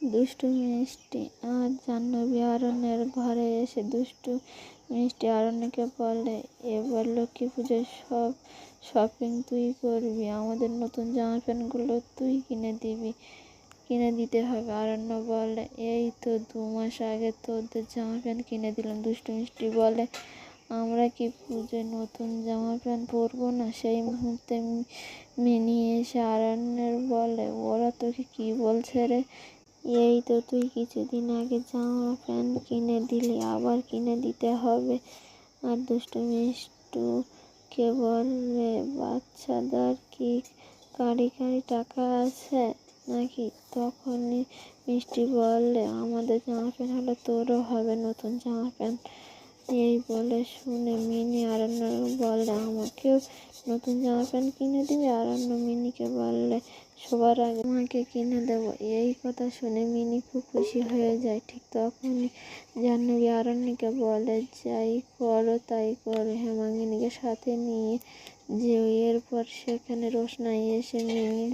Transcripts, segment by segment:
দুষ্টু মিষ্টি আর জাহ্নবী আরণ্যের ঘরে এসে দুষ্টু মিষ্টি আরণ্যকে বলে, এবার লক্ষ্মী পুজোর সব শপিং তুই করবি, আমাদের নতুন জামা প্যান্টগুলো তুই কিনে দিতে হবে। আরণ্য বলে, এই তো 2 মাস আগে তোদের জামা প্যান্ট কিনে দিলাম। দুষ্টু মিষ্টি বলে, আমরা কি পুজোয় নতুন জামা প্যান্ট পরবো না? সেই মুহূর্তে মিনি এসে আরণ্যের বলে, ওরা তোকে কি বলছে রে? এই তো তুই কিছুদিন আগে জামা প্যান্ট কিনে দিলি, আবার কিনে দিতে হবে। আর দুষ্টু মিষ্টুকে বলে, বাচ্চাদের কি কাঁড়ি টাকা আছে নাকি? তখনই মিষ্টি বলে, আমাদের জামা প্যান্ট হলে তোরও হবে নতুন জামা প্যান্ট। এই বলে শুনে মিনি আরণ্য বলে, আমাকেও নতুন জামা প্যান্ট কিনে দিবি? আরণ্য মিনিকে বলে, সবার আগে আমাকে কিনে দেবো। এই কথা শুনে মিনি খুব খুশি হয়ে যায়। ঠিক তখনই জাহ্নবী আরণ্যকে বলে, যাই করো তাই করো, হেমাঙ্গিনীকে সাথে নিয়ে যেও। এরপর সেখানে রোশনাই এসে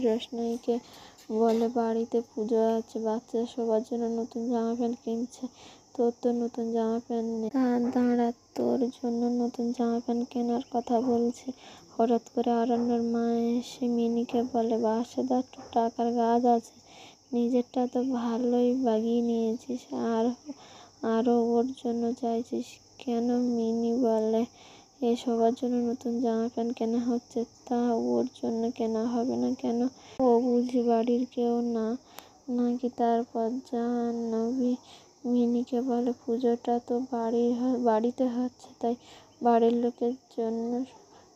রোশনাইকে বলে, বাড়িতে পুজো আছে, বাচ্চা সবার জন্য নতুন জামা প্যান্ট কিনছে, তোর তো নতুন জামা প্যান্ট নেই। দাঁড়া, তোর জন্য নতুন জামা প্যান্ট কেনার কথা বলছে। হঠাৎ করে আরণ্যর মা এসে মিনিকে বলে, বাসায় একটু টাকার গাছ আছে, নিজেরটা তো ভালোই বাগিয়ে নিয়েছিস, আরও ওর জন্য চাইছিস কেন? মিনি বলে, সবার জন্য নতুন জামা প্যান্ট কেনা হচ্ছে, তা ওর জন্য কেনা হবে না কেন? ও বুঝি বাড়ির কেউ না নাকি? তারপর জাহ্নবী মিনিকে বলে, পুজোটা তো বাড়িতে হচ্ছে, তাই বাড়ির লোকের জন্য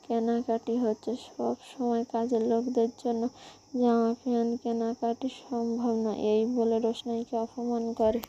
কেনাকাটি হচ্ছে, সব সময় কাজের লোকদের জন্য জামা প্যান্ট কেনাকাটি সম্ভব না। এই বলে রোশনাইকে অপমান করে।